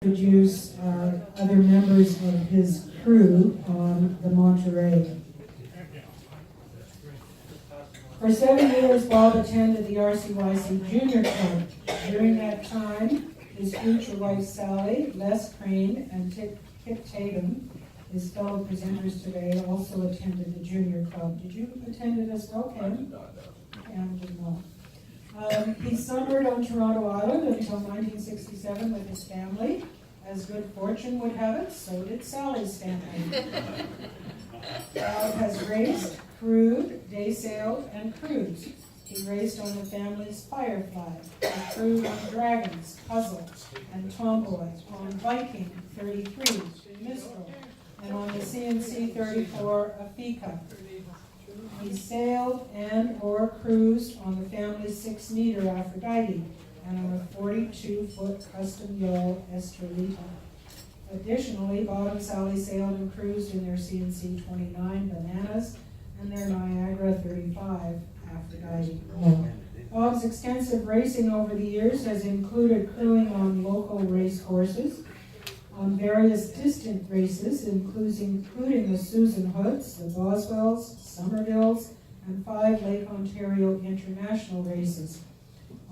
introduce other members of his crew on the Monterey. For 7 years, Bob attended the RCYC Junior Club. During that time, his future wife Sally, Les Crane, and Kit Tatum, his fellow presenters today, also attended the Junior Club. Did you attend it as well, Ken? Cam did not. He summered on Toronto Island until 1967 with his family. As good fortune would have it, so did Sally's family. Bob has raced, crewed, day sailed, and cruised. He raced on the family's Firefly, and crewed on Dragons, Puzzle, and Tomboy, on Viking 33, Mistral, and on the CNC 34, Afika. He sailed and or cruised on the family's 6-meter Aphrodite and on a 42-foot custom yawl Estrelita. Additionally, Bob and Sally sailed and cruised in their CNC 29 Bananas and their Niagara 35 Aphrodite. Bob's extensive racing over the years has included crewing on local race courses, on various distant races, including the Susan Hoods, the Boswells, Somervilles, and 5 Lake Ontario international races,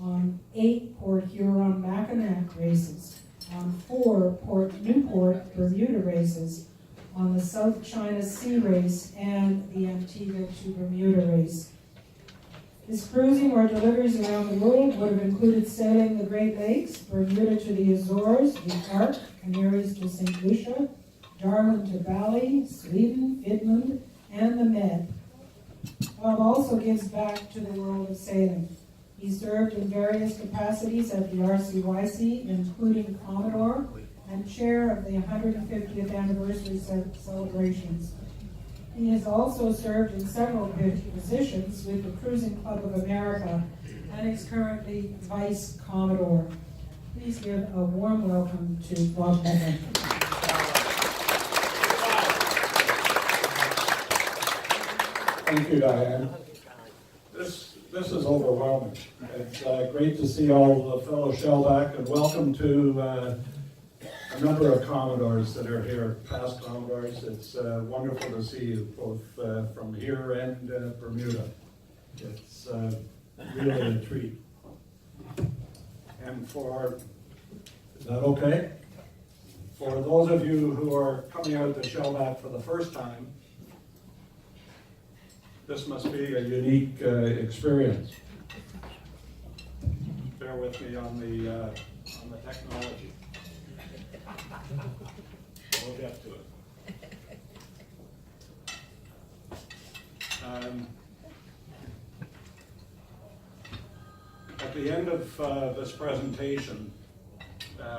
on 8 Port Huron-Mackinac races, on 4 Port Newport Bermuda races, on the South China Sea race, and the Antigua to Bermuda race. His cruising or deliveries around the world would have included sailing the Great Lakes, Bermuda to the Azores, the Ark, Canaries to St. Lucia, Darwin to Bali, Sweden, Finland, and the Med. Bob also gives back to the world of sailing. He served in various capacities at the RCYC, including Commodore and chair of the 150th anniversary celebrations. He has also served in several positions with the Cruising Club of America and is currently Vice Commodore. Please give a warm welcome to Bob Medland. Thank you, Diane. This is overwhelming. It's great to see all the fellow Shellback, and welcome to a number of Commodores that are here, past Commodores. It's wonderful to see you both from here and Bermuda. It's really a treat. And is that okay? For those of you who are coming out to Shellback for the first time, this must be a unique experience. Bear with me on the technology. We'll get to it. At the end of this presentation,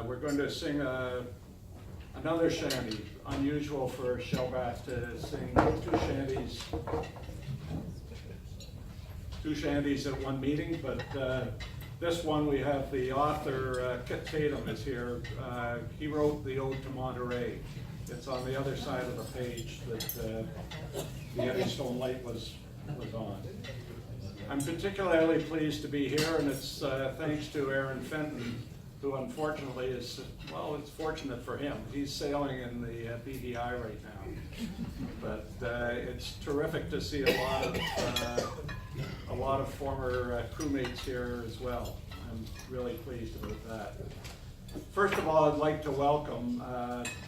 we're going to sing another shanty. Unusual for Shellback to sing two shanties at one meeting, but this one we have the author, Kit Tatum is here. He wrote the Ode to Monterey. It's on the other side of the page that the Eddystone light was on. I'm particularly pleased to be here, and it's thanks to Aaron Fenton, who unfortunately is, well, it's fortunate for him. He's sailing in the BVI right now. But it's terrific to see a lot of former crewmates here as well. I'm really pleased about that. First of all, I'd like to welcome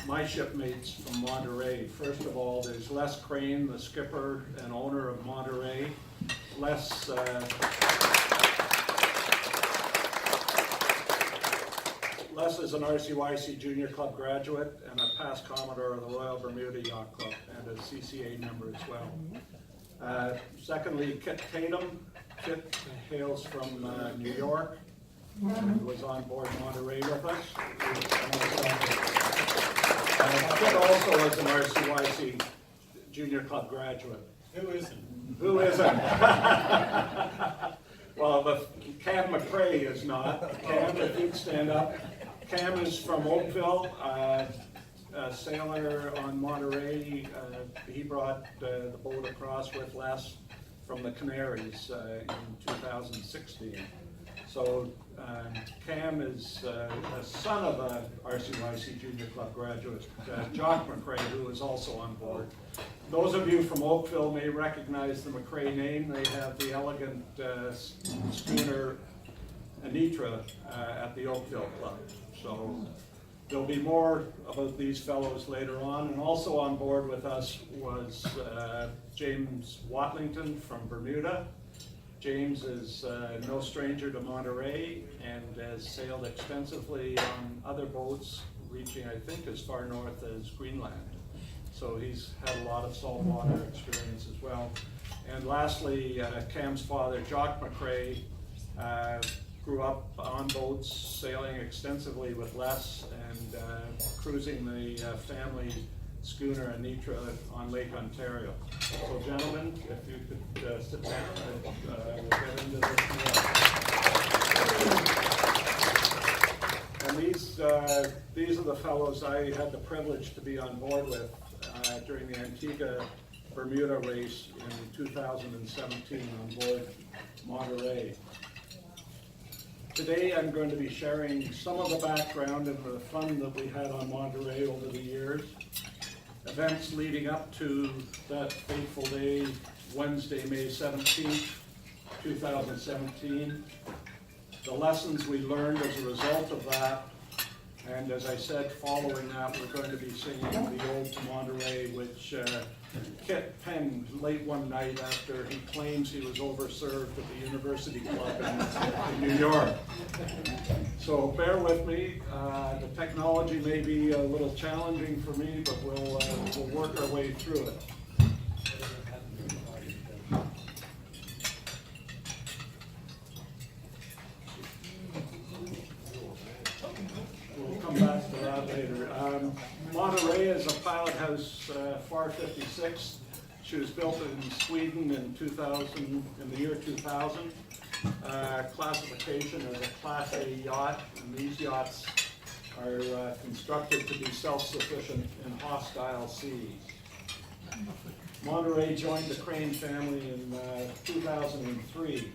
my shipmates from Monterey. First of all, there's Les Crane, the skipper and owner of Monterey. Les is an RCYC Junior Club graduate and a past Commodore of the Royal Bermuda Yacht Club and a CCA member as well. Secondly, Kit Tatum. Kit hails from New York and was on board Monterey with us. Kit also is an RCYC Junior Club graduate. Who isn't? Who isn't? Well, but Cam McCrae is not. Cam, if you'd stand up. Cam is from Oakville, a sailor on Monterey. He brought the boat across with Les from the Canaries in 2016. So Cam is a son of a RCYC Junior Club graduate, Jock McRae, who is also on board. Those of you from Oakville may recognize the McRae name. They have the elegant schooner Anitra at the Oakville Club. So there'll be more about these fellows later on. And also on board with us was James Watlington from Bermuda. James is no stranger to Monterey and has sailed extensively on other boats, reaching, I think, as far north as Greenland. So he's had a lot of saltwater experience as well. And lastly, Cam's father, Jock McRae, grew up on boats, sailing extensively with Les and cruising the family schooner Anitra on Lake Ontario. So gentlemen, if you could sit down and we'll get into this more. And these are the fellows I had the privilege to be on board with during the Antigua Bermuda race in 2017 on board Monterey. Today I'm going to be sharing some of the background and the fun that we had on Monterey over the years, events leading up to that fateful day, Wednesday, May 17th, 2017, the lessons we learned as a result of that, and as I said, following that, we're going to be singing the Ode to Monterey, which Kit penned late one night after he claims he was overserved at the University Club in New York. So bear with me. The technology may be a little challenging for me, but we'll work our way through it. We'll come back to that later. Monterey is a pilot house, FAR 56. She was built in Sweden in the year 2000. Classification as a Class A yacht, and these yachts are constructed to be self-sufficient in hostile seas. Monterey joined the Crane family in 2003.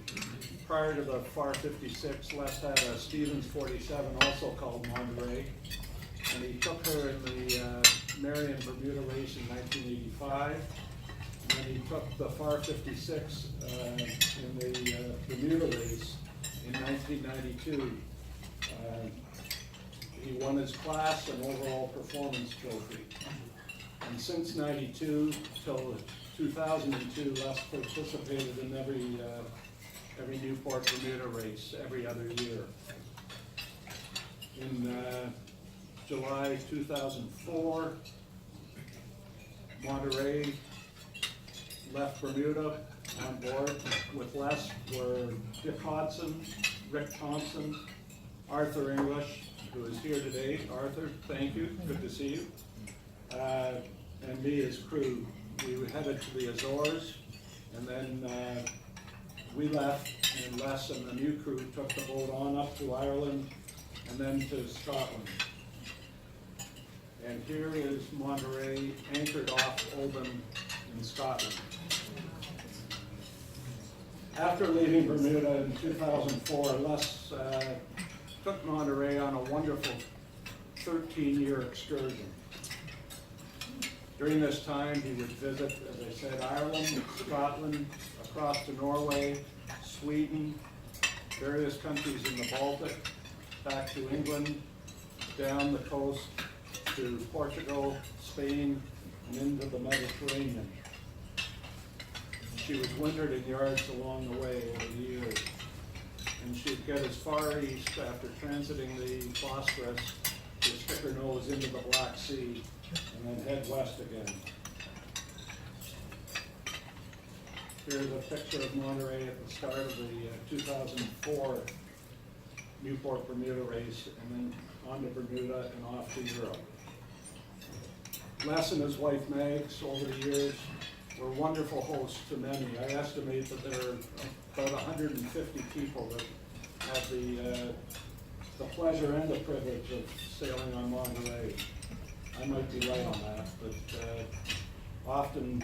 Prior to the FAR 56, Les had a Stevens 47, also called Monterey, and he took her in the Marion Bermuda race in 1985. And he took the FAR 56 in the Bermuda race in 1992. He won his class and overall performance trophy. And since 92 till 2002, Les participated in every Newport Bermuda race every other year. In July 2004, Monterey left Bermuda. On board with Les were Dick Hodson, Rick Thompson, Arthur English, who is here today. Arthur, thank you, good to see you. And me as crew. We headed to the Azores, and then we left, and Les and the new crew took the boat on up to Ireland, and then to Scotland. And here is Monterey anchored off Oban in Scotland. After leaving Bermuda in 2004, Les took Monterey on a wonderful 13-year excursion. During this time, he would visit, as I said, Ireland, Scotland, across to Norway, Sweden, various countries in the Baltic, back to England, down the coast to Portugal, Spain, and into the Mediterranean. She was wintered in yards along the way over the years, and she'd get as far east after transiting the Bosphorus to stick her nose into the Black Sea and then head west again. Here's a picture of Monterey at the start of the 2004 Newport Bermuda race, and then on to Bermuda and off to Europe. Les and his wife Mags, over the years, were wonderful hosts to many. I estimate that there are about 150 people that have the pleasure and the privilege of sailing on Monterey. I might be right on that, but often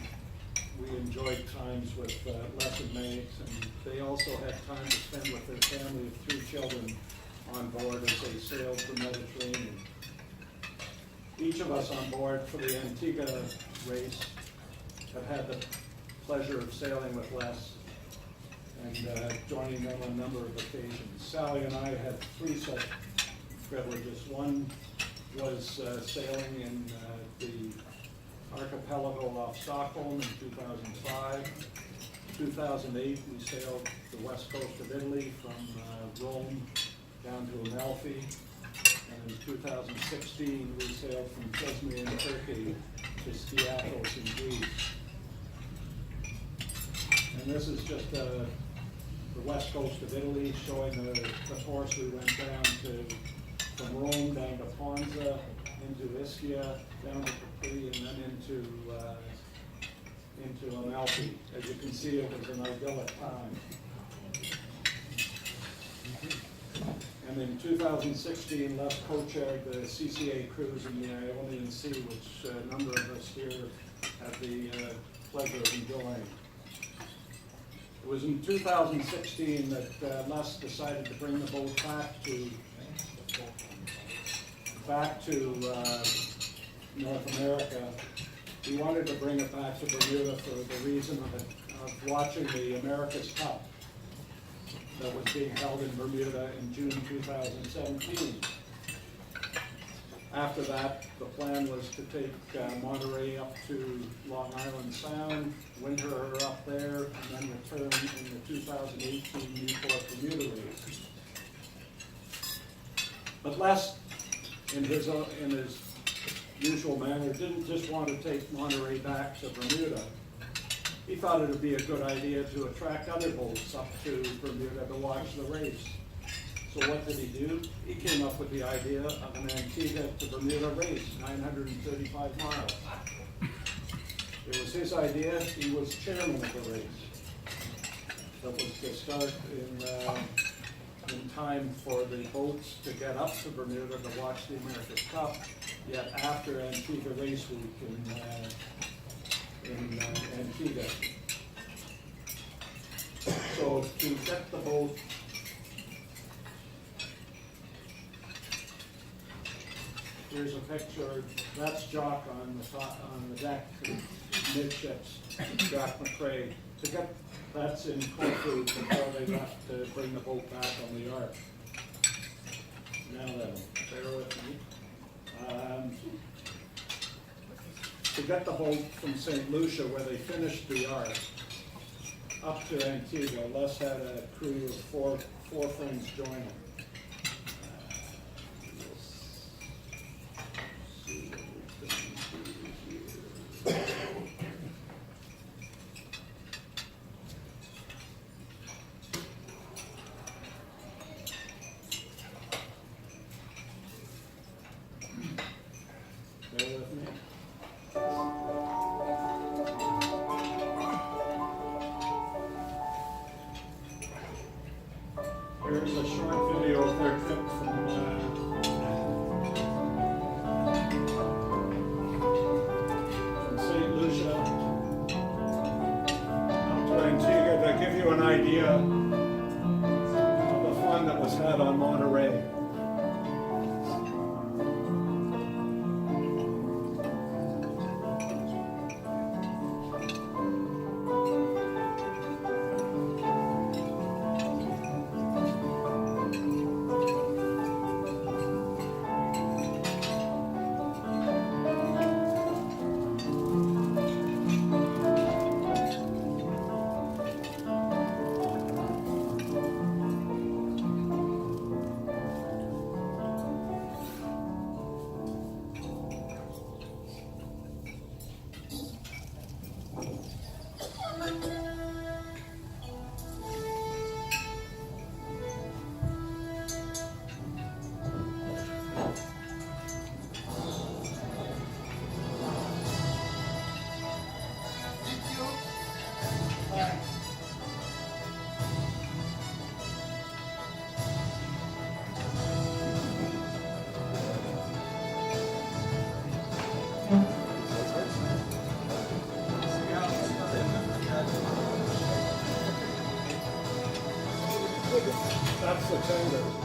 we enjoyed times with Les and Mates, and they also had time to spend with their family of 3 children on board as they sailed the Mediterranean. Each of us on board for the Antigua race have had the pleasure of sailing with Les and joining them on a number of occasions. Sally and I had 3 such privileges. One was sailing in the archipelago off Stockholm in 2005. 2008, we sailed the west coast of Italy from Rome down to Amalfi. And in 2016, we sailed from Izmir in Turkey to Skiathos in Greece. And this is just the west coast of Italy, showing the course we went down from Rome down to Ponza, into Ischia, down to Capri, and then into Amalfi. As you can see, it was an idyllic time. And in 2016, Les co-chaired the CCA cruise in the Ionian Sea, which a number of us here had the pleasure of enjoying. It was in 2016 that Les decided to bring the boat back to North America. He wanted to bring it back to Bermuda for the reason of watching the America's Cup that was being held in Bermuda in June 2017. After that, the plan was to take Monterey up to Long Island Sound, winter her up there, and then return in the 2018 Newport Bermuda race. But Les, in his usual manner, didn't just want to take Monterey back to Bermuda. He thought it would be a good idea to attract other boats up to Bermuda to watch the race. So what did he do? He came up with the idea of an Antigua to Bermuda race, 935 miles. It was his idea. He was chairman of the race. That was to start in time for the boats to get up to Bermuda to watch the America's Cup, yet after Antigua race week in Antigua. So to get the boat here's a picture. That's Jock on the deck, midships, Jack McCrae. To get that's in Corfu before they left to bring the boat back on the Ark. Now then, bear with me. To get the boat from St. Lucia, where they finished the Ark, up to Antigua, Les had a crew of four friends join him. Here's a short video of their trip from St. Lucia up to Antigua to give you an idea of the fun that was had on Monterey. the tender.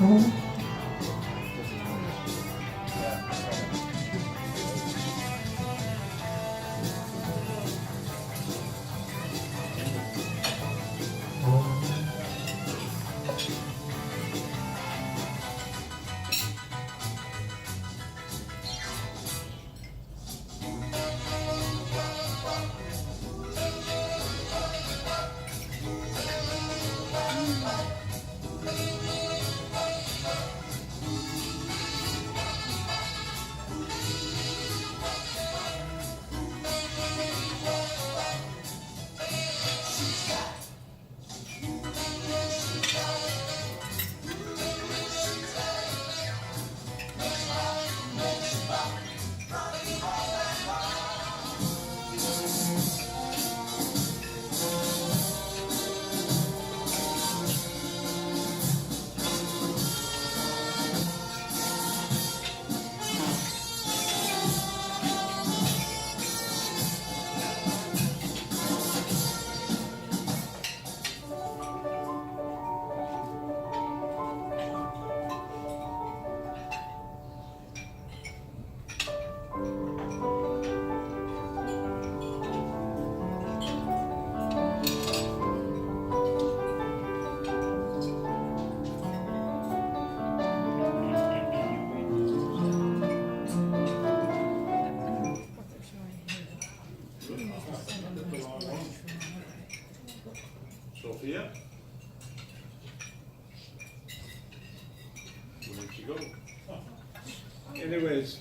home. Sophia? Where'd she go? Anyways.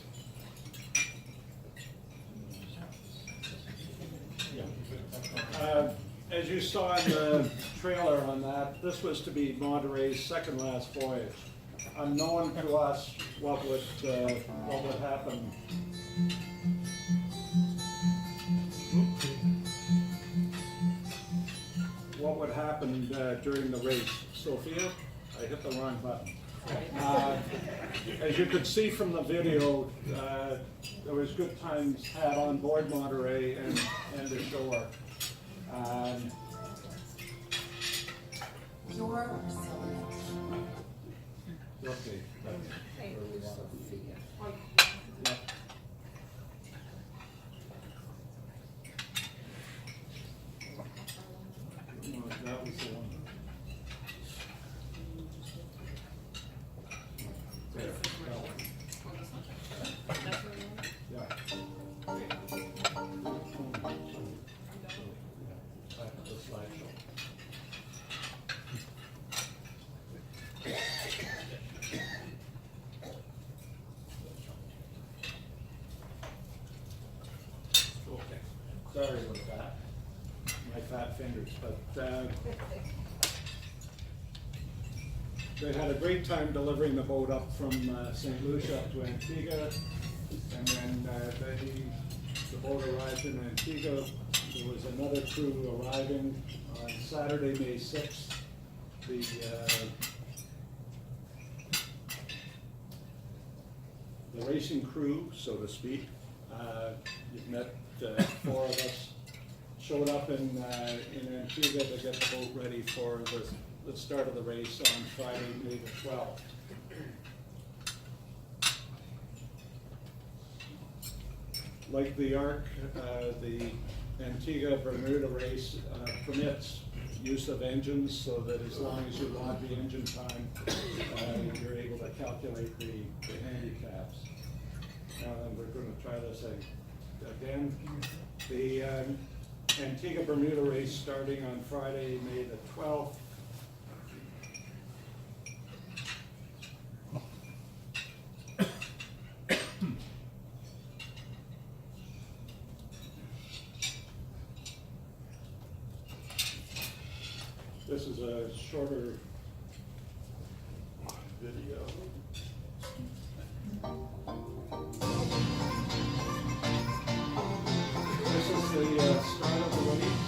As you saw in the trailer on that, this was to be Monterey's second last voyage. Unknown to us what would happen. What would happen during the race. Sophia, I hit the wrong button. As you could see from the video, there was good times had on board Monterey and ashore. Okay. Yep. No, that was the one. There, that one. Yeah. Back to the slideshow. Okay, sorry about that, my fat fingers, but they had a great time delivering the boat up from St. Lucia up to Antigua, and then the boat arrived in Antigua. There was another crew arriving on Saturday, May 6th. The racing crew, so to speak, you've met four of us, showed up in Antigua to get the boat ready for the start of the race on Friday, May the 12th. Like the ARC, the Antigua Bermuda race permits use of engines, so that as long as you log the engine time, you're able to calculate the handicaps. We're going to try this again. The Antigua Bermuda race starting on Friday, May the 12th. This is a shorter video. This is the start of the race.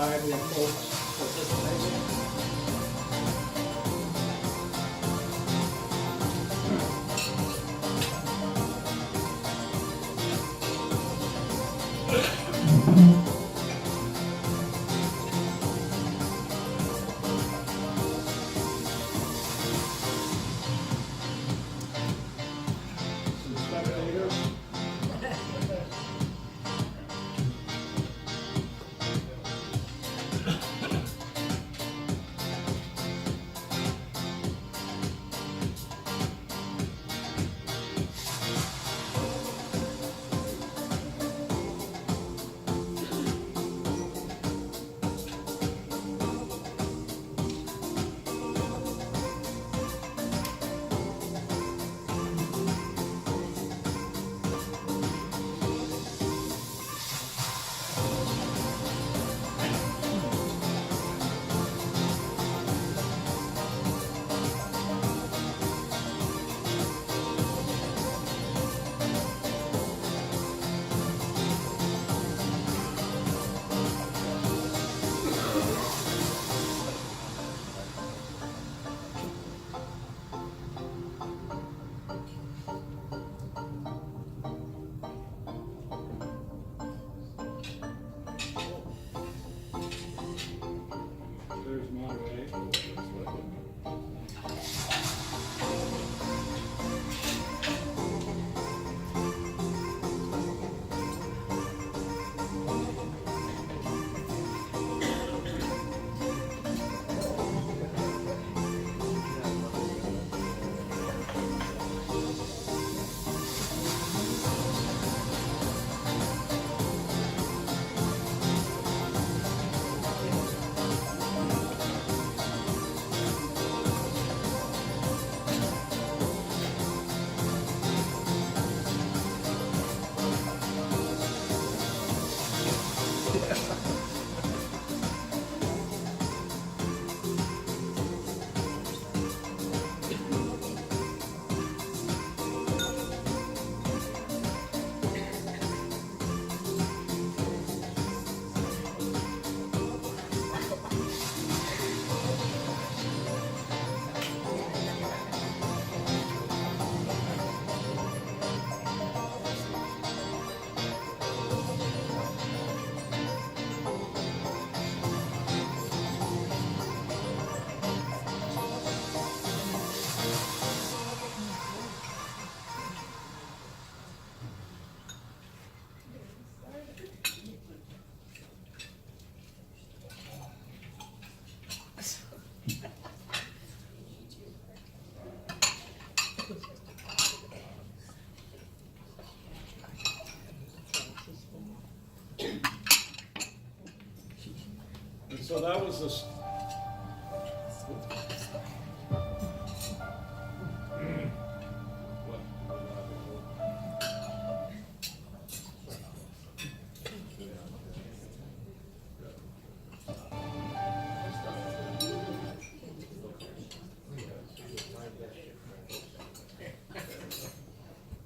variety of folks participating. Some spectators. There's Monterey. And so that was the.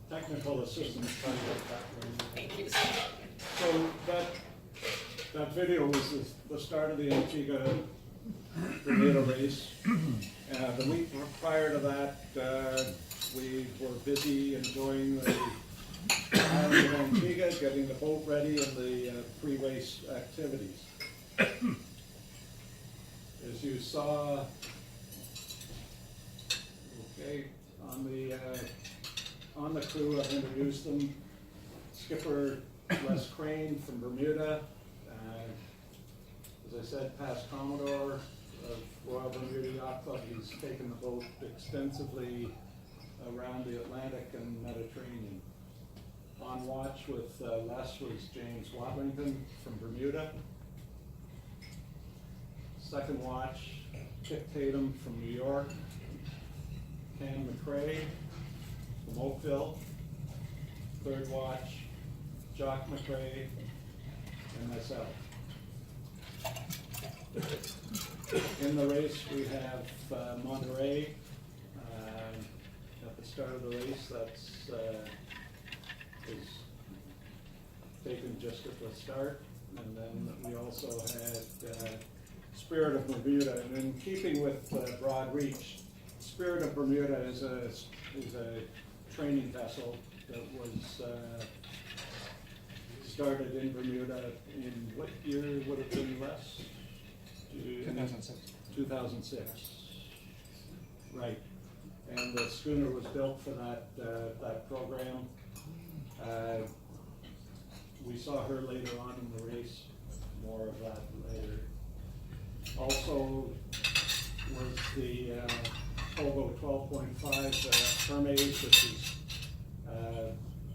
Technical assistance trying to get that. Thank you. So that video was the start of the Antigua Bermuda race. The week prior to that, we were busy enjoying the island of Antigua, getting the boat ready and the pre-race activities. As you saw, okay, on the crew, I've introduced them. Skipper Les Crane from Bermuda, as I said, past Commodore of Royal Bermuda Yacht Club. He's taken the boat extensively around the Atlantic and Mediterranean. On watch with Les was James Wadlington from Bermuda. Second watch, Kit Tatum from New York. Cam McRae from Oakville. Third watch, Jock McRae and myself. In the race we have Monterey at the start of the race. That's is taken just at the start, and then we also had Spirit of Bermuda, and in keeping with Broad Reach, Spirit of Bermuda is a training vessel that was started in Bermuda in what year would have been less? 2006. 2006. Right. And the schooner was built for that program. We saw her later on in the race, more of that later. Also was the Togo 12.5 Hermes, which is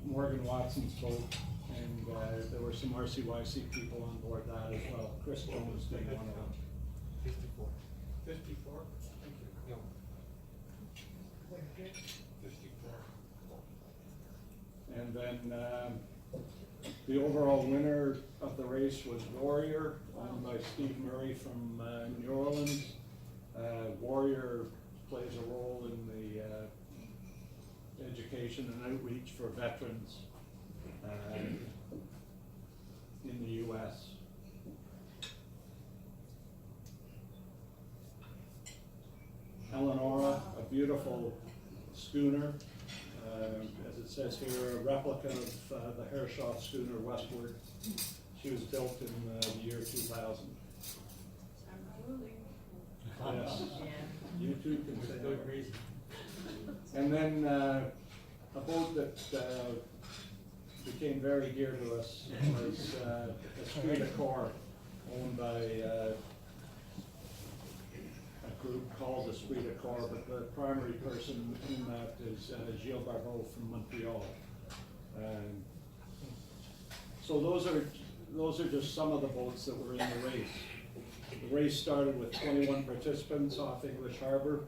Morgan Watson's boat, and there were some RCYC people on board that as well. Chris Jones being one of them. 54. 54? Thank you. No. 54. And then the overall winner of the race was Warrior, won by Steve Murray from New Orleans. Warrior plays a role in the education and outreach for veterans in the U.S. Eleonora, a beautiful schooner, as it says here, a replica of the Herreshoff schooner Westward. She was built in the year 2000. Yes, you too can say that. And then a boat that became very dear to us was Esprit de Corps, owned by a group called Esprit de Corps, but the primary person in that is Gilles Barbeau from Montreal. So those are just some of the boats that were in the race. The race started with 21 participants off English Harbor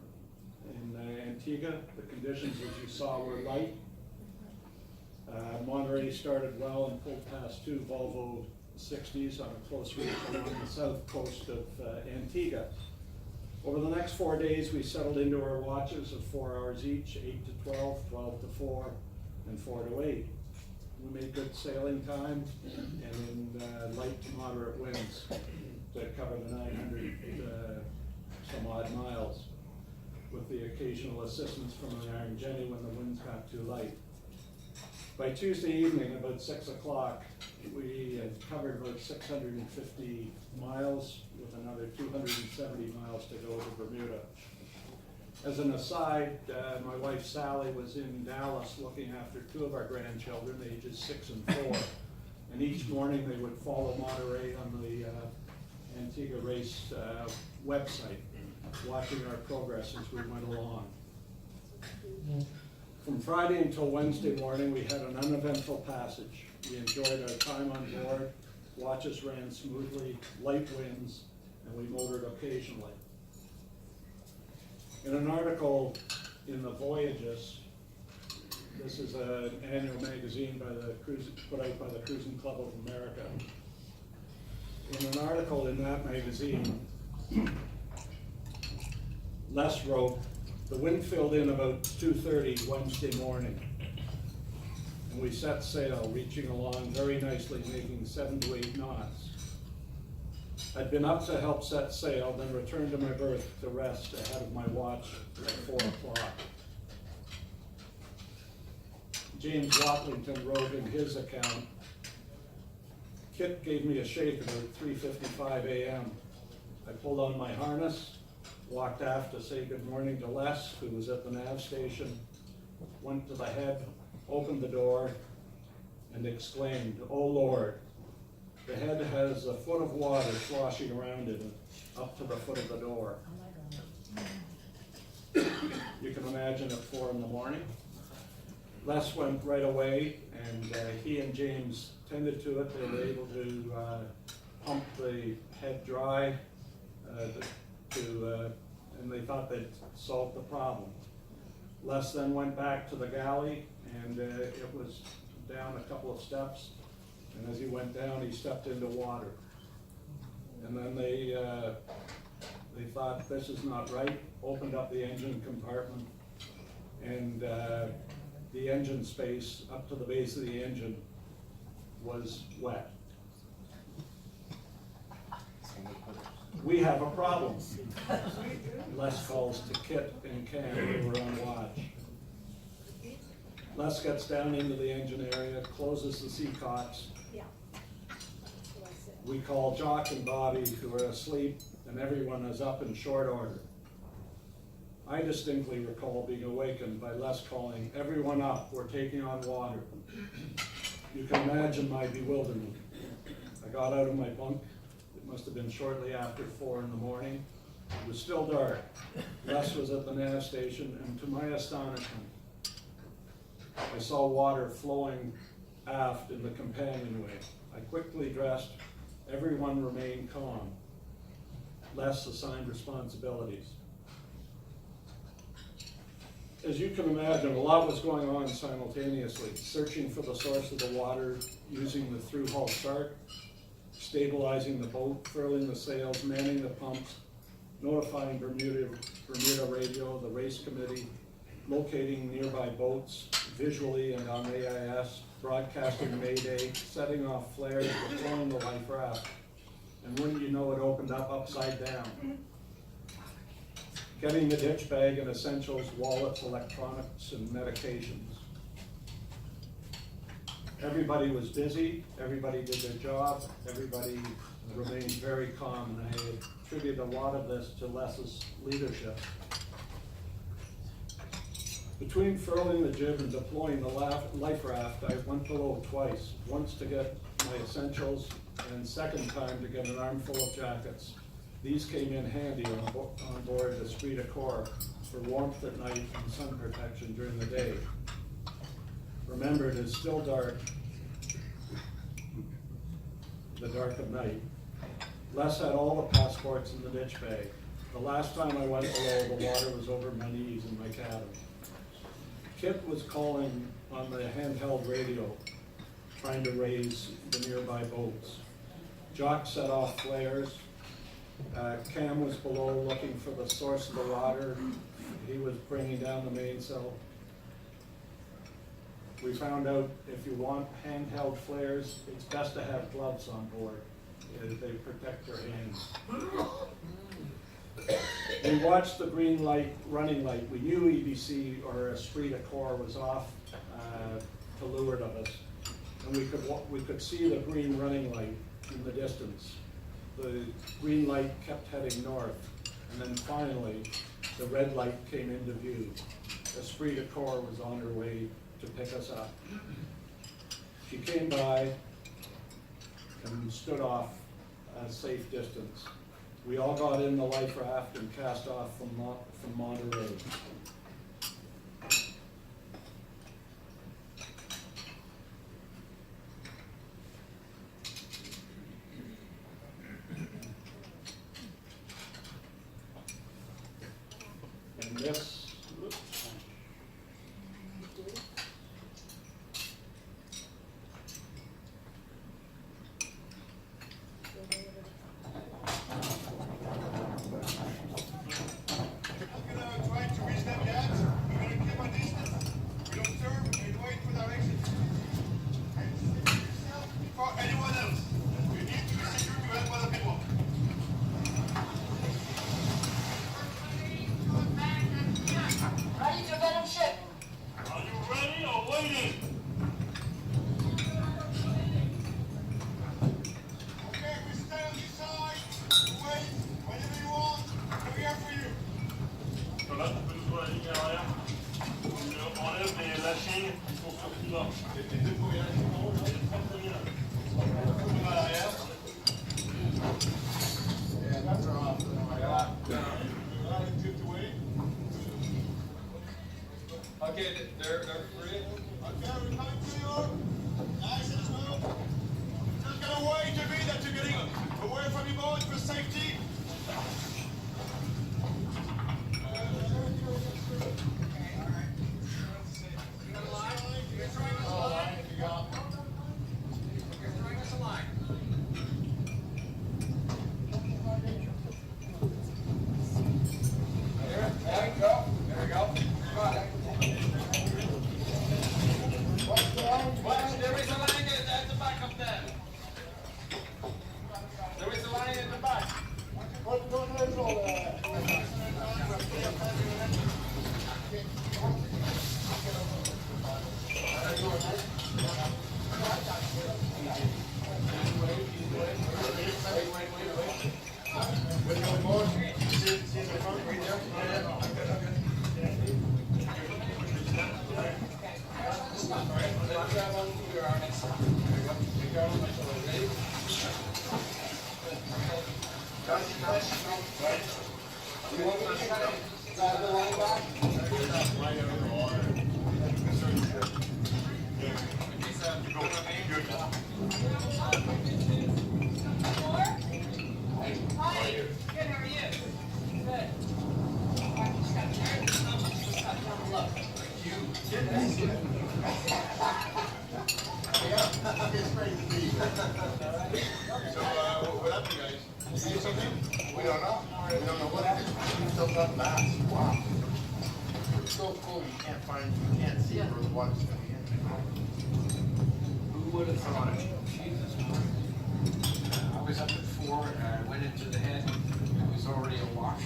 in Antigua. The conditions, as you saw, were light. Monterey started well and pulled past two Volvo 60s on a close reach along the south coast of Antigua. Over the next 4 days, we settled into our watches of 4 hours each, 8 to 12, 12 to 4, and 4 to 8. We made good sailing time and in light to moderate winds to cover the 900 some odd miles, with the occasional assistance from an iron jenny when the winds got too light. By Tuesday evening, about 6 o'clock, we had covered about 650 miles with another 270 miles to go to Bermuda. As an aside, my wife Sally was in Dallas looking after 2 of our grandchildren, ages 6 and 4. And each morning they would follow Monterey on the Antigua Race website, watching our progress as we went along. From Friday until Wednesday morning, we had an uneventful passage. We enjoyed our time on board, watches ran smoothly, light winds, and we motored occasionally. In an article in the Voyages, this is an annual magazine put out by the Cruising Club of America. In an article in that magazine, Les wrote, "The wind filled in about 2:30 Wednesday morning, and we set sail, reaching along very nicely, making 7 to 8 knots. I'd been up to help set sail, then returned to my berth to rest ahead of my watch at 4 o'clock. James Watlington wrote in his account, "Kit gave me a shake about 3:55 a.m. I pulled on my harness, walked aft to say good morning to Les, who was at the nav station, went to the head, opened the door, and exclaimed, 'Oh Lord, the head has a foot of water sloshing around it up to the foot of the door.'" You can imagine at 4 in the morning. Les went right away, and he and James tended to it. They were able to pump the head dry, and they thought they'd solved the problem. Les then went back to the galley, and it was down a couple of steps, and as he went down, he stepped into water. And then they thought, this is not right, opened up the engine compartment, and the engine space up to the base of the engine was wet. We have a problem. Les calls to Kit and Cam, who were on watch. Les gets down into the engine area, closes the sea cots. We call Jock and Bobby, who are asleep, and everyone is up in short order. I distinctly recall being awakened by Les calling, "Everyone up, we're taking on water." You can imagine my bewilderment. I got out of my bunk. It must have been shortly after 4 in the morning. It was still dark. Les was at the nav station, and to my astonishment, I saw water flowing aft in the companionway. I quickly dressed. Everyone remained calm. Les assigned responsibilities. As you can imagine, a lot was going on simultaneously. Searching for the source of the water, using the through-hull chart, stabilizing the boat, furling the sails, manning the pumps, notifying Bermuda radio, the race committee, locating nearby boats visually and on AIS, broadcasting Mayday, setting off flares, deploying the life raft. And wouldn't you know, it opened up upside down. Getting the ditch bag and essentials, wallets, electronics, and medications. Everybody was busy, everybody did their job, everybody remained very calm, and I attribute a lot of this to Les's leadership. Between furling the jib and deploying the life raft, I went below twice, once to get my essentials, and second time to get an armful of jackets. These came in handy on board the Esprit de Corps for warmth at night and sun protection during the day. Remember, it is still dark, the dark of night. Les had all the passports in the ditch bag. The last time I went below, the water was over my knees in my cabin. Kit was calling on the handheld radio, trying to raise the nearby boats. Jock set off flares. Cam was below looking for the source of the water. He was bringing down the mainsail. We found out if you want handheld flares, it's best to have gloves on board. They protect your hands. We watched the green light, running light. We knew EBC or Esprit de Corps was off to leeward of us. And we could see the green running light in the distance. The green light kept heading north, and then finally, the red light came into view. Esprit de Corps was on her way to pick us up. She came by and stood off a safe distance. We all got in the life raft and cast off from Monterey. And this, Okay, they're free. Okay, we're coming to you. Nice and smooth. Just get away to me that you're getting away from your boat for safety. It's great to see you. So, what happened, guys? You see something? We don't know. We don't know what happened. It's still not last. Wow. It's so cool. You can't see where the water's coming in. Who would have thought it? Jesus Christ. I was up at 4 and I went into the head. It was already awash.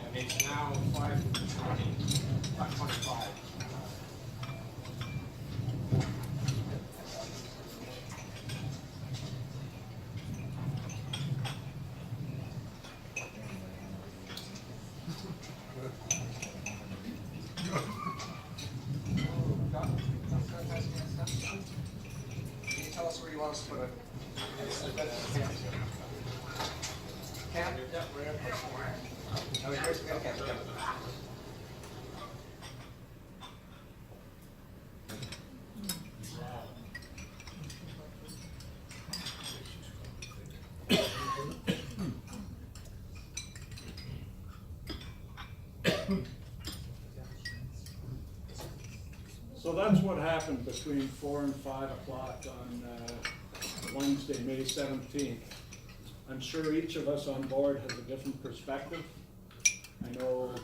And it's now 5:20, 5:25. Can you tell us where you want us to put it? Camp? Yeah, right up. Oh, here's the camp. So that's what happened between 4 and 5 o'clock on Wednesday, May 17th. I'm sure each of us on board has a different perspective. I know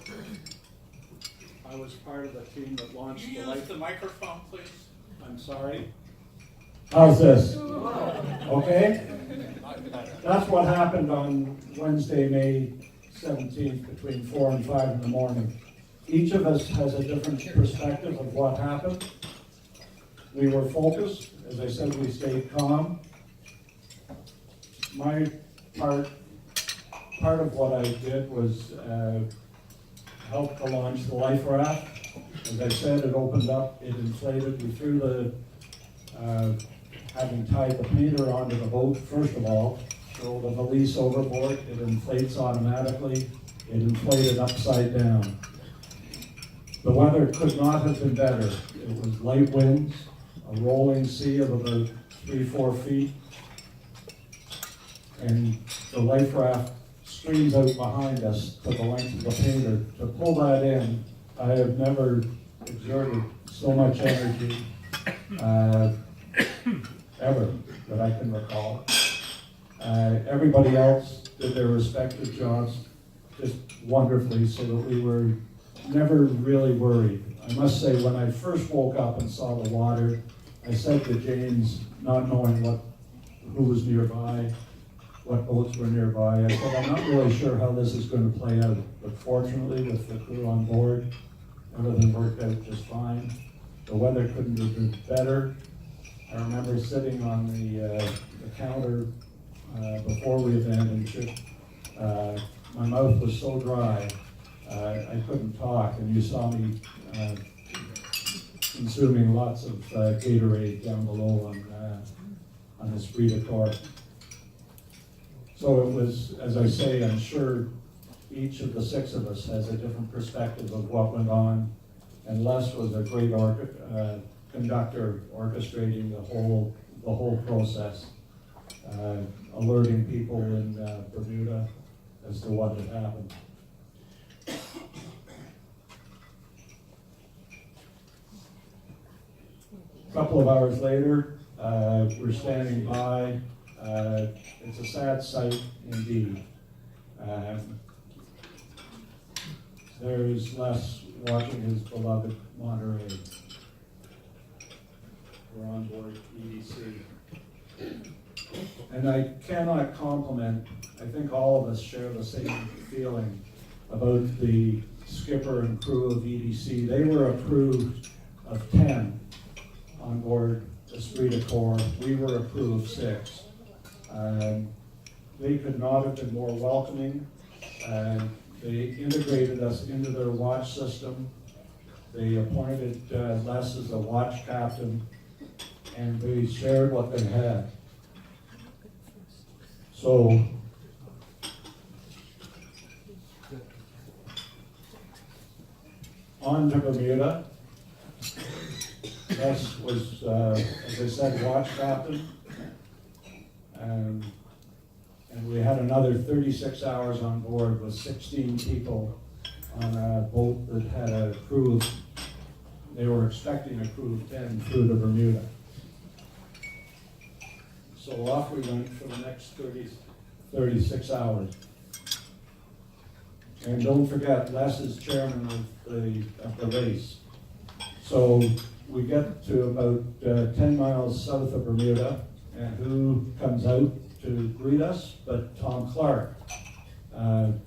I was part of the team that launched the life. the microphone, please? I'm sorry. How's this? Okay? That's what happened on Wednesday, May 17th, between 4 and 5 in the morning. Each of us has a different perspective of what happened. We were focused. As I said, we stayed calm. My part of what I did was help to launch the life raft. As I said, it opened up, it inflated. We threw the, having tied the painter onto the boat, first of all, throw the valise overboard, it inflates automatically. It inflated upside down. The weather could not have been better. It was light winds, a rolling sea of about 3-4 feet, and the life raft streams out behind us to the length of the painter. To pull that in, I have never exerted so much energy ever that I can recall. Everybody else did their respective jobs just wonderfully, so that we were never really worried. I must say, when I first woke up and saw the water, I said to James, not knowing who was nearby, what boats were nearby, I said, I'm not really sure how this is going to play out. But fortunately, with the crew on board, everything worked out just fine. The weather couldn't have been better. I remember sitting on the counter before we abandoned ship. My mouth was so dry, I couldn't talk, and you saw me consuming lots of Gatorade down below on this Frida Corp. So it was, as I say, I'm sure each of the 6 of us has a different perspective of what went on, and Les was a great conductor, orchestrating the whole process, alerting people in Bermuda as to what had happened. A couple of hours later, we're standing by. It's a sad sight indeed. There's Les watching his beloved Monterey. We're on board EDC. And I cannot compliment, I think all of us share the same feeling about the skipper and crew of EDC. They were a crew of 10 on board Esprit de Corps. We were a crew of 6. They could not have been more welcoming. They integrated us into their watch system. They appointed Les as a watch captain, and they shared what they had. So, on to Bermuda. Les was, as I said, watch captain. And we had another 36 hours on board with 16 people on a boat that had a crew of, they were expecting a crew of 10 through to Bermuda. So off we went for the next 36 hours. And don't forget, Les is chairman of the race. So we get to about 10 miles south of Bermuda, and who comes out to greet us but Tom Clark.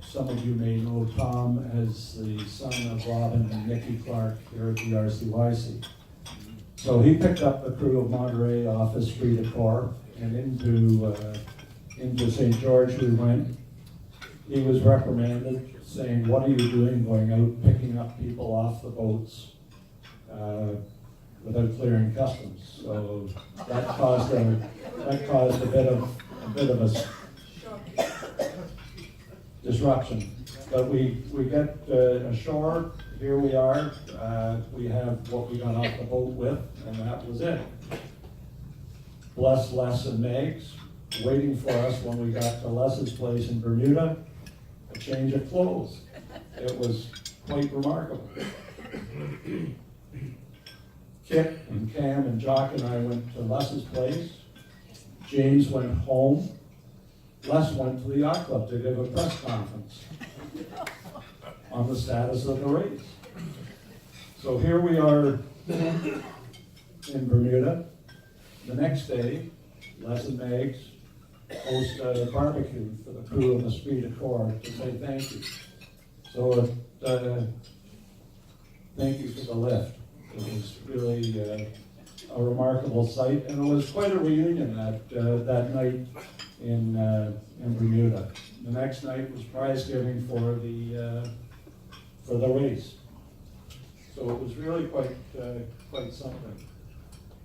Some of you may know Tom as the son of Robin and Nikki Clark here at the RCYC. So he picked up the crew of Monterey off Esprit de Corps and into St. George we went. He was reprimanded, saying, "What are you doing going out picking up people off the boats without clearing customs?" So that caused a bit of a disruption. But we get ashore. Here we are. We have what we got off the boat with, and that was it. Bless Les and Megs waiting for us when we got to Les's place in Bermuda. A change of clothes. It was quite remarkable. Kit and Cam and Jock and I went to Les's place. James went home. Les went to the yacht club to give a press conference on the status of the race. So here we are in Bermuda. The next day, Les and Megs host a barbecue for the crew of Esprit de Corps to say thank you. So thank you for the lift. It was really a remarkable sight, and it was quite a reunion that night in Bermuda. The next night was prize giving for the race. So it was really quite something.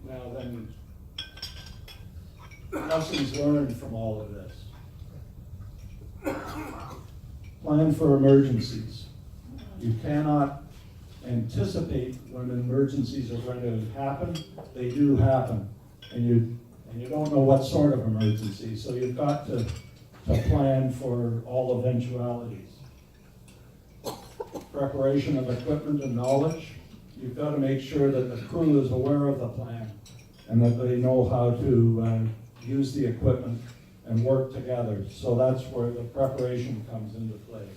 Now then, lessons learned from all of this. Plan for emergencies. You cannot anticipate when emergencies are going to happen. They do happen, and you don't know what sort of emergency. So you've got to plan for all eventualities. Preparation of equipment and knowledge. You've got to make sure that the crew is aware of the plan and that they know how to use the equipment and work together. So that's where the preparation comes into play.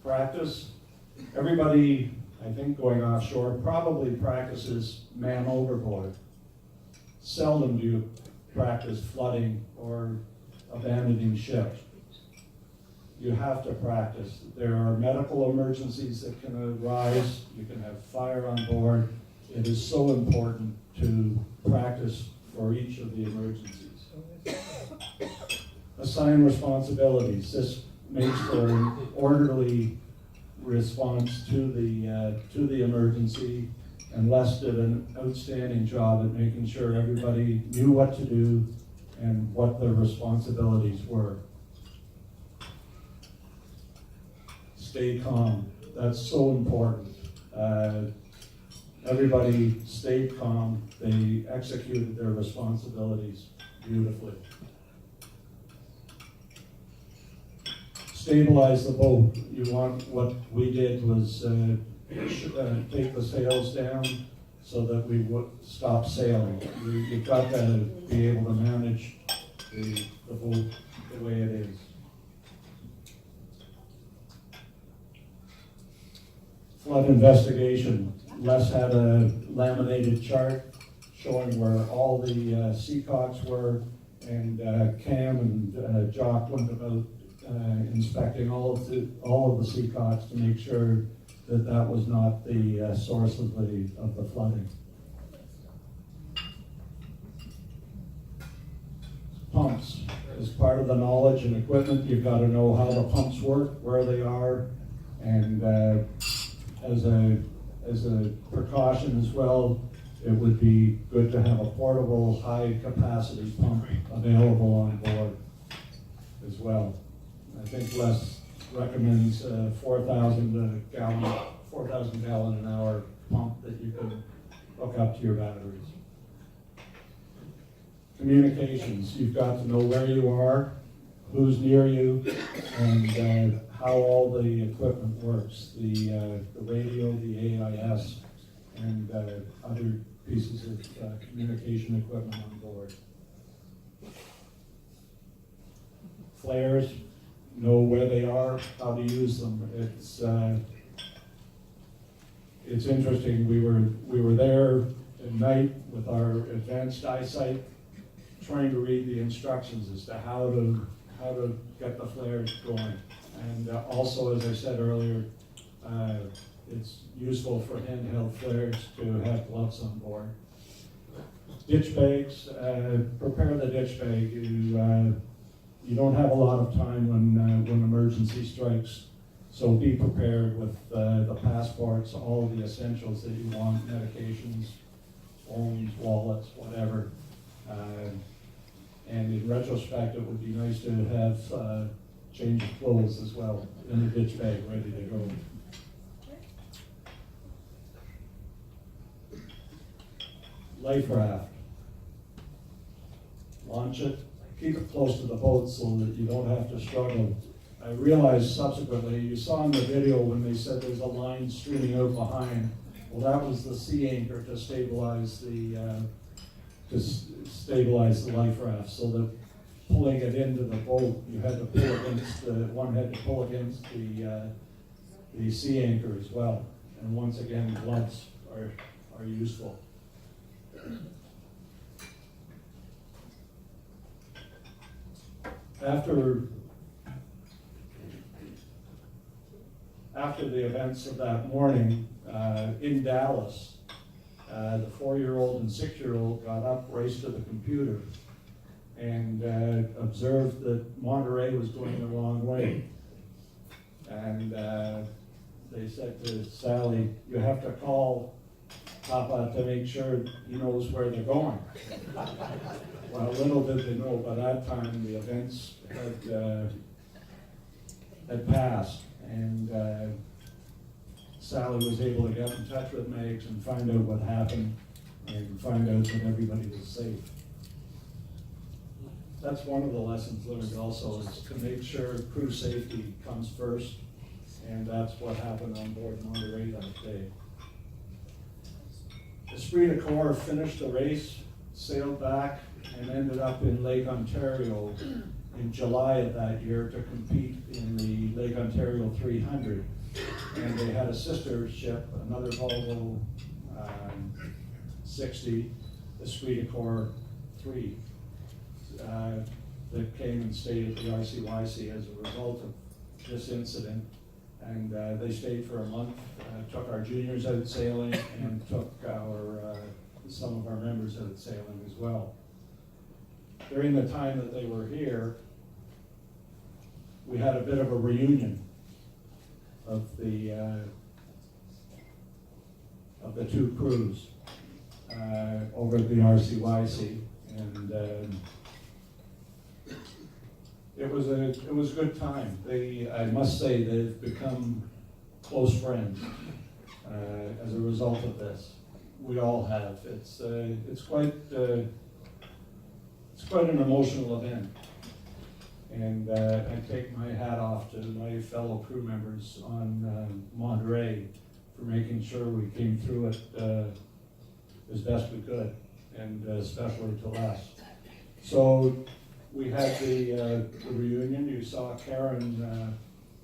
Practice. Everybody, I think, going offshore probably practices man overboard. Seldom do you practice flooding or abandoning ship. You have to practice. There are medical emergencies that can arise. You can have fire on board. It is so important to practice for each of the emergencies. Assign responsibilities. This makes for an orderly response to the emergency, and Les did an outstanding job at making sure everybody knew what to do and what their responsibilities were. Stay calm. That's so important. Everybody stayed calm. They executed their responsibilities beautifully. Stabilize the boat. What we did was take the sails down so that we would stop sailing. You've got to be able to manage the boat the way it is. Flood investigation. Les had a laminated chart showing where all the seacocks were And Cam and Jock went about inspecting all of the seacots to make sure that that was not the source of the flooding. Pumps. As part of the knowledge and equipment, you've got to know how the pumps work, where they are, and as a precaution as well, it would be good to have a portable high-capacity pump available on board as well. I think Les recommends 4,000 gallon an hour pump that you can hook up to your batteries. Communications, you've got to know where you are, who's near you, and how all the equipment works, the radio, the AIS, and other pieces of communication equipment on board. Flares, know where they are, how to use them. It's interesting. We were there at night with our advanced eyesight, trying to read the instructions as to how to get the flares going. And also, as I said earlier, it's useful for handheld flares to have gloves on board. Ditch bags, prepare the ditch bag. You don't have a lot of time when emergency strikes, so be prepared with the passports, all of the essentials that you want, medications, phones, wallets, whatever. And in retrospect, it would be nice to have change of clothes as well in the ditch bag, ready to go. Life raft. Launch it, keep it close to the boat so that you don't have to struggle. I realized subsequently, you saw in the video when they said there's a line streaming out behind. Well, that was the sea anchor to stabilize the life raft, so that pulling it into the boat, you had to pull against one had to pull against the sea anchor as well. And once again, gloves are useful. After the events of that morning in Dallas, the 4-year-old and 6-year-old got up, raced to the computer, and observed that Monterey was going the wrong way. And they said to Sally, "You have to call Papa to make sure he knows where they're going." Well, little did they know, by that time the events had passed, and Sally was able to get in touch with Megs and find out what happened and find out that everybody was safe. That's one of the lessons learned also, is to make sure crew safety comes first, and that's what happened on board Monterey that day. Esprit de Corps finished the race, sailed back, and ended up in Lake Ontario in July of that year to compete in the Lake Ontario 300. And they had a sister ship, another Volvo 60, Esprit de Corps 3, that came and stayed at the RCYC as a result of this incident. And they stayed for a month, took our juniors out sailing, and took some of our members out sailing as well. During the time that they were here, we had a bit of a reunion of the two crews over at the RCYC, and it was a good time. I must say, they've become close friends as a result of this. We all have. It's quite an emotional event, and I take my hat off to my fellow crew members on Monterey for making sure we came through it as best we could, and especially to Les. So we had the reunion. You saw Karen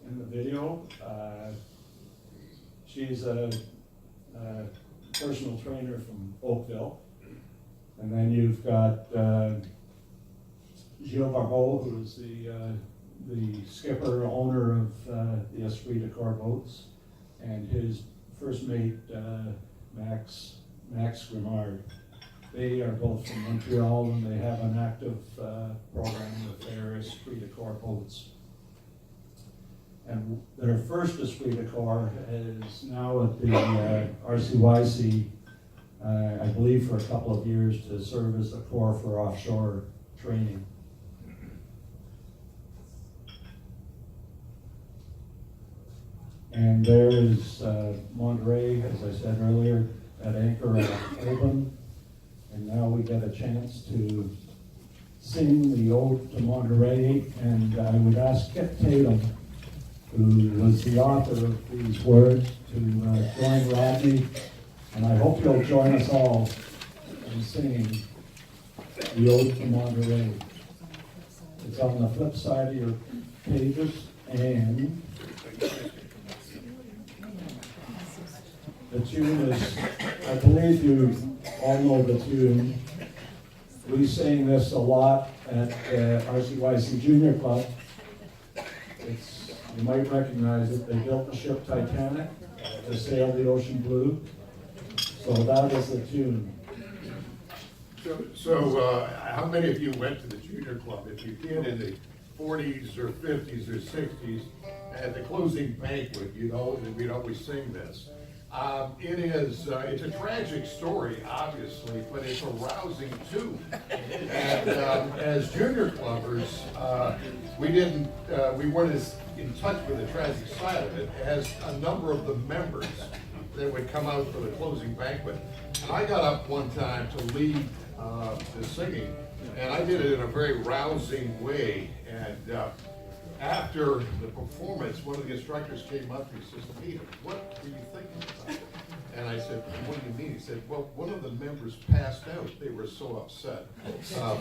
in the video. She's a personal trainer from Oakville. And then you've got Gilles Barbeau, who is the skipper, owner of the Esprit de Corps boats, and his first mate, Max Grimard. They are both from Montreal, and they have an active program with their Esprit de Corps boats. And their first Esprit de Corps is now at the RCYC, I believe for a couple of years, to serve as the Corps for offshore training. And there is Monterey, as I said earlier, at anchor and open. And now we get a chance to sing the ode to Monterey. And I would ask Kit Tatum, who was the author of these words, to join Rodney. And I hope you'll join us all in singing the ode to Monterey. It's on the flip side of your pages, and the tune is, I believe you all know the tune. We sang this a lot at RCYC Junior Club. You might recognize it. They built the ship Titanic to sail the ocean blue. So that is the tune. So how many of you went to the junior club? If you did in the 40s or 50s or 60s, at the closing banquet, you know, we'd always sing this. It's a tragic story, obviously, but it's a rousing too. And as junior clubbers, we weren't as in touch with the tragic side of it as a number of the members that would come out for the closing banquet. And I got up one time to lead the singing, and I did it in a very rousing way. And after the performance, one of the instructors came up and he says, "Peter, what were you thinking about?" And I said, "What do you mean?" He said, "Well, one of the members passed out. They were so upset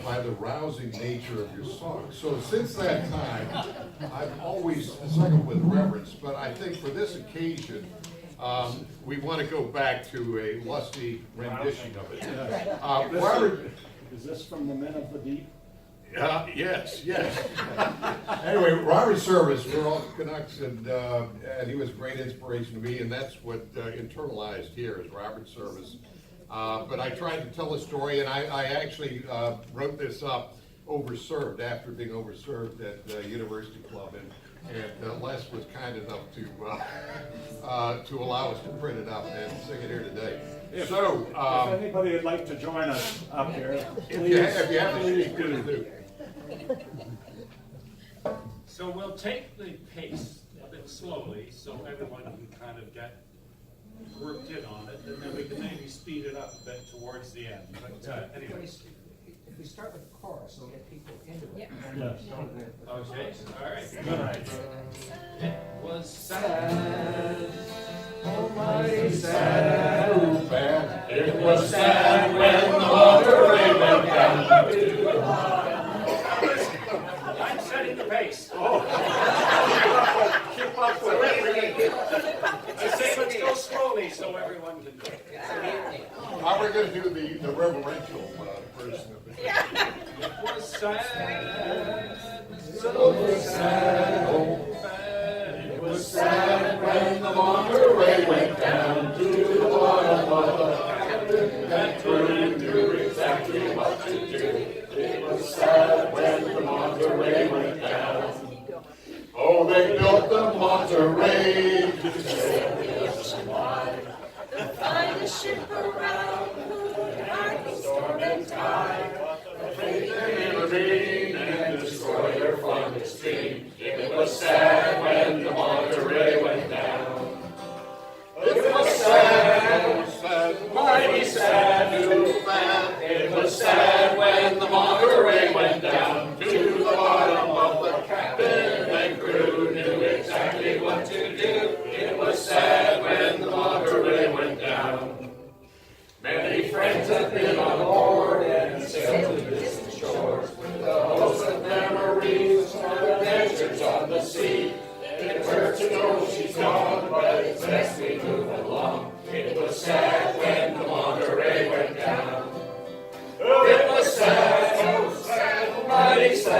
by the rousing nature of your song." So since that time, I've always sung with reverence, but I think for this occasion, we want to go back to a lusty rendition of it. Robert, Is this from the Men of the Deep? yes. Anyway, Robert Service, we're all Canucks, and he was a great inspiration to me, and that's what internalized here is Robert Service. But I tried to tell a story, and I actually wrote this up overserved, after being overserved at University Club, and Les was kind enough to allow us to print it up and sing it here today. If Anybody would like to join us up here, if you have the sheet, please do. So we'll take the pace a bit slowly, so everyone can kind of get worked in on it, and then we can maybe speed it up a bit towards the end. But anyway. If we start with the chorus, we'll get people into it. Yes. Okay, all right. Good idea. It was sad, almighty sad. It was sad when the Monterey went down to the I'm setting the pace. Keep up with I say let's go slowly so everyone can do it. How are we going to do the reverential version of it? It was sad, So sad, oh, it was sad when the Monterey went down to the bottom of the captain and couldn't do exactly what to do. It was sad when the Monterey went down. Oh, they built the Monterey to sail the ocean wide. The finest ship around, like the storm and tide. The faith and intervene and destroy their fondest stream. It was sad when the Monterey went down. It was sad, mighty sad to man. It was sad when the Monterey went down to the bottom of the captain and crew knew exactly what to do. It was sad when the Monterey went down. Many friends have been on board and sailed to distant shores with a host of memories of adventures on the sea. It hurts to know she's gone, but it's best we move along. It was sad when the Monterey went down. It was sad, so sad, mighty sad.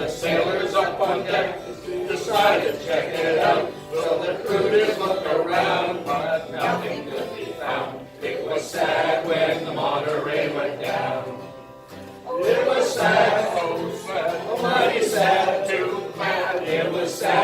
The sailors up on deck decided to check it out. So the crew did look around, but nothing could be found. It was sad when the Monterey went down. It was sad, oh sad, oh mighty sad, too bad. It was sad.